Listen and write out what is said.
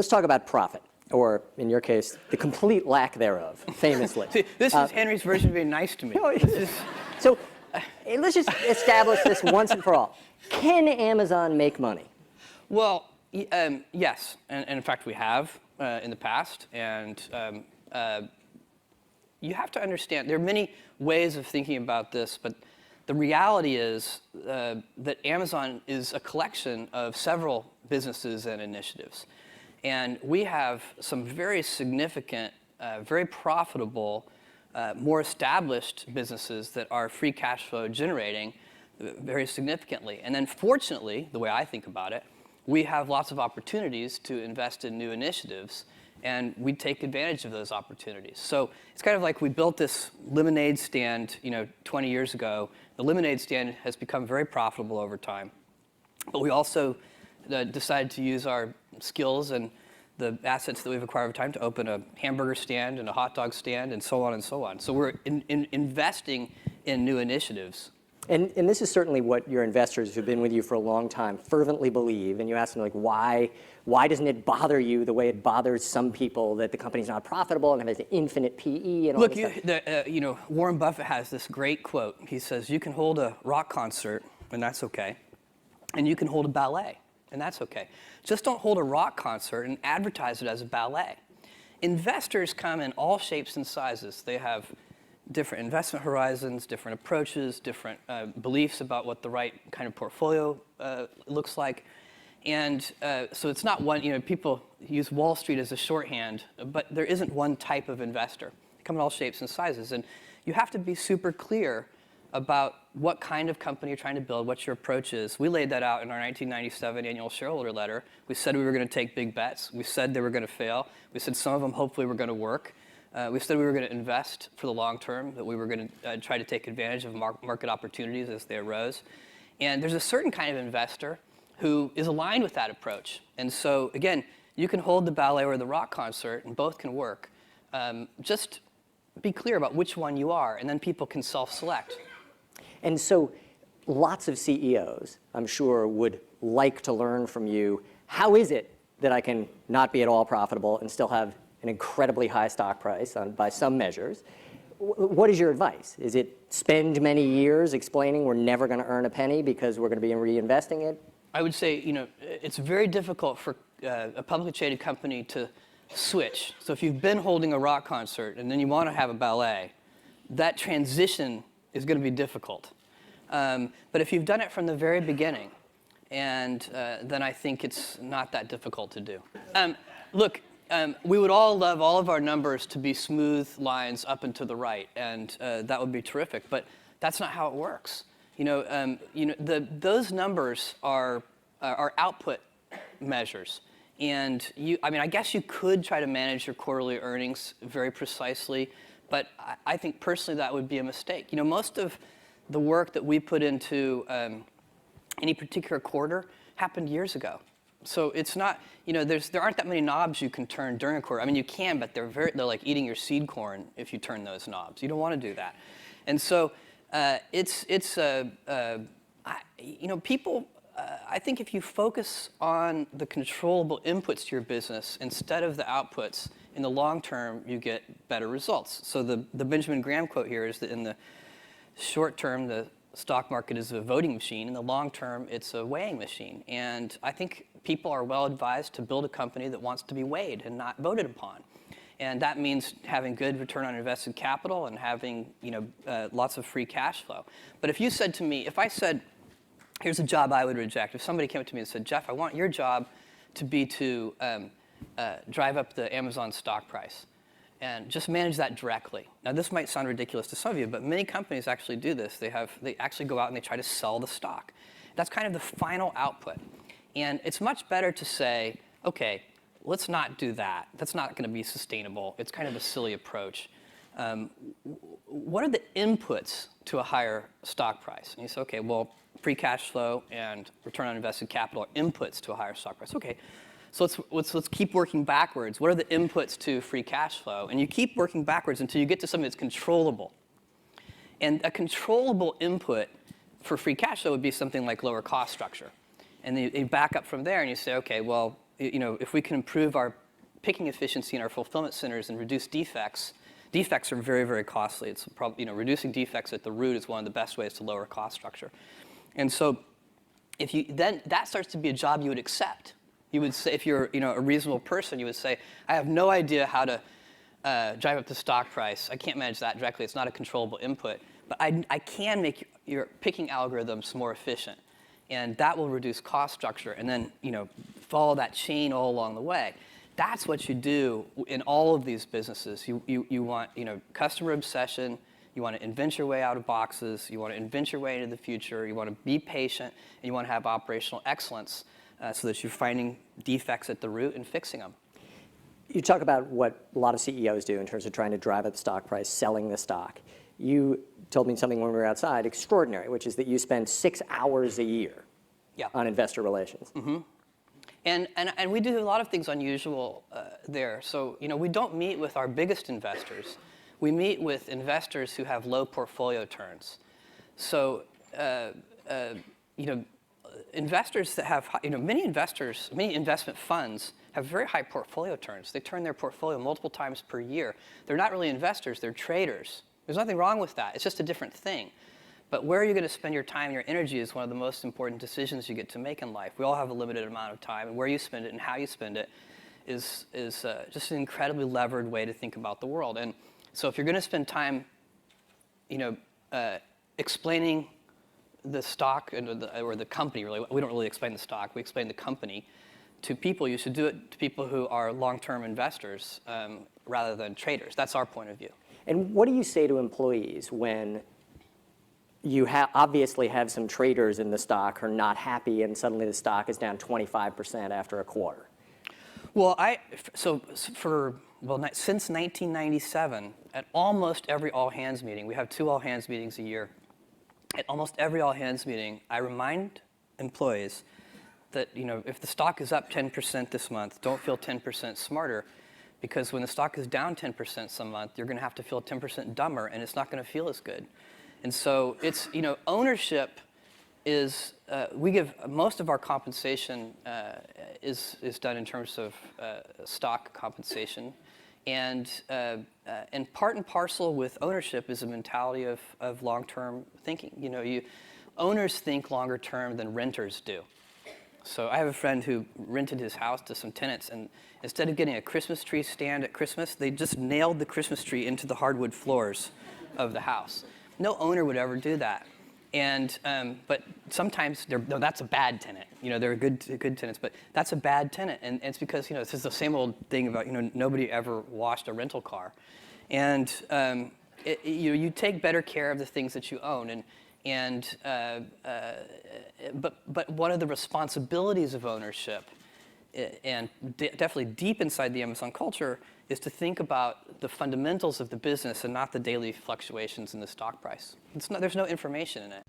let's talk about profit, or in your case, the complete lack thereof, famously. See, this is Henry's version of being nice to me. So let's just establish this once and for all. Can Amazon make money? Well, yes, and in fact we have in the past, and you have to understand, there are many ways of thinking about this, but the reality is that Amazon is a collection of several businesses and initiatives. And we have some very significant, very profitable, more established businesses that are free cash flow generating very significantly. And then fortunately, the way I think about it, we have lots of opportunities to invest in new initiatives, and we take advantage of those opportunities. So it's kind of like we built this lemonade stand, 20 years ago. The lemonade stand has become very profitable over time. But we also decided to use our skills and the assets that we've acquired over time to open a hamburger stand and a hot dog stand and so on and so on. So we're investing in new initiatives. And this is certainly what your investors who've been with you for a long time fervently believe. And you ask them, like, why doesn't it bother you the way it bothers some people that the company's not profitable and has an infinite PE and all this stuff? Warren Buffett has this great quote. He says, you can hold a rock concert, and that's okay. And you can hold a ballet, and that's okay. Just don't hold a rock concert and advertise it as a ballet. Investors come in all shapes and sizes. They have different investment horizons, different approaches, different beliefs about what the right kind of portfolio looks like. And so it's not one, people use Wall Street as a shorthand, but there isn't one type of investor. They come in all shapes and sizes. And you have to be super clear about what kind of company you're trying to build, what your approach is. We laid that out in our 1997 annual shareholder letter. We said we were going to take big bets. We said they were going to fail. We said some of them hopefully were going to work. We said we were going to invest for the long term, that we were going to try to take advantage of market opportunities as they arose. And there's a certain kind of investor who is aligned with that approach. And so, again, you can hold the ballet or the rock concert, and both can work. Just be clear about which one you are, and then people can self-select. And so lots of CEOs, I'm sure, would like to learn from you, how is it that I can not be at all profitable and still have an incredibly high stock price by some measures? What is your advice? Is it spend many years explaining we're never going to earn a penny because we're going to be reinvesting it? I would say, it's very difficult for a publicly traded company to switch. So if you've been holding a rock concert and then you want to have a ballet, that transition is going to be difficult. But if you've done it from the very beginning, and then I think it's not that difficult to do. Look, we would all love all of our numbers to be smooth lines up and to the right, and that would be terrific. But that's not how it works. Those numbers are output measures, and I guess you could try to manage your quarterly earnings very precisely, but I think personally that would be a mistake. Most of the work that we put into any particular quarter happened years ago. So it's not, there aren't that many knobs you can turn during a quarter. You can, but they're like eating your seed corn if you turn those knobs. You don't want to do that. And so people, I think if you focus on the controllable inputs to your business instead of the outputs, in the long term, you get better results. So the Benjamin Graham quote here is that in the short term, the stock market is a voting machine. In the long term, it's a weighing machine. And I think people are well advised to build a company that wants to be weighed and not voted upon. And that means having good return on invested capital and having lots of free cash flow. But if you said to me, if I said, here's a job I would reject. If somebody came up to me and said, Jeff, I want your job to be to drive up the Amazon stock price and just manage that directly. Now, this might sound ridiculous to some of you, but many companies actually do this. They actually go out and they try to sell the stock. That's kind of the final output. And it's much better to say, okay, let's not do that. That's not going to be sustainable. It's kind of a silly approach. What are the inputs to a higher stock price? And you say, okay, well, free cash flow and return on invested capital are inputs to a higher stock price. Okay, so let's keep working backwards. What are the inputs to free cash flow? And you keep working backwards until you get to something that's controllable. And a controllable input for free cash flow would be something like lower cost structure. And then you back up from there and you say, okay, well, if we can improve our picking efficiency in our fulfillment centers and reduce defects, defects are very, very costly. It's reducing defects at the root is one of the best ways to lower cost structure. And so then that starts to be a job you would accept. You would say, if you're a reasonable person, you would say, I have no idea how to drive up the stock price. I can't manage that directly. It's not a controllable input. But I can make your picking algorithms more efficient. And that will reduce cost structure. And then follow that chain all along the way. That's what you do in all of these businesses. You want customer obsession. You want to invent your way out of boxes. You want to invent your way into the future. You want to be patient. And you want to have operational excellence so that you're finding defects at the root and fixing them. You talk about what a lot of CEOs do in terms of trying to drive up the stock price, selling the stock. You told me something when we were outside extraordinary, which is that you spend 6 hours a year on investor relations. Mm-hmm. And we do a lot of things unusual there. So we don't meet with our biggest investors. We meet with investors who have low portfolio turns. So investors that have many investment funds have very high portfolio turns. They turn their portfolio multiple times per year. They're not really investors. They're traders. There's nothing wrong with that. It's just a different thing. But where you're going to spend your time and your energy is one of the most important decisions you get to make in life. We all have a limited amount of time, and where you spend it and how you spend it is just an incredibly levered way to think about the world. And so if you're going to spend time, explaining the stock or the company, really, we don't really explain the stock. We explain the company to people. You should do it to people who are long-term investors rather than traders. That's our point of view. And what do you say to employees when you obviously have some traders in the stock who are not happy and suddenly the stock is down 25% after a quarter? Well, since 1997, at almost every all-hands meeting, we have 2 all-hands meetings a year. At almost every all-hands meeting, I remind employees that if the stock is up 10% this month, don't feel 10% smarter, because when the stock is down 10% some month, you're going to have to feel 10% dumber, and it's not going to feel as good. And so it's ownership is we give most of our compensation is done in terms of stock compensation, and part and parcel with ownership is a mentality of long-term thinking. Owners think longer term than renters do. So I have a friend who rented his house to some tenants, and instead of getting a Christmas tree stand at Christmas, they just nailed the Christmas tree into the hardwood floors of the house. No owner would ever do that. And but sometimes that's a bad tenant. They're good tenants, but that's a bad tenant, and it's because this is the same old thing about nobody ever washed a rental car, and you take better care of the things that you own, but one of the responsibilities of ownership, and definitely deep inside the Amazon culture, is to think about the fundamentals of the business and not the daily fluctuations in the stock price. There's no information in it.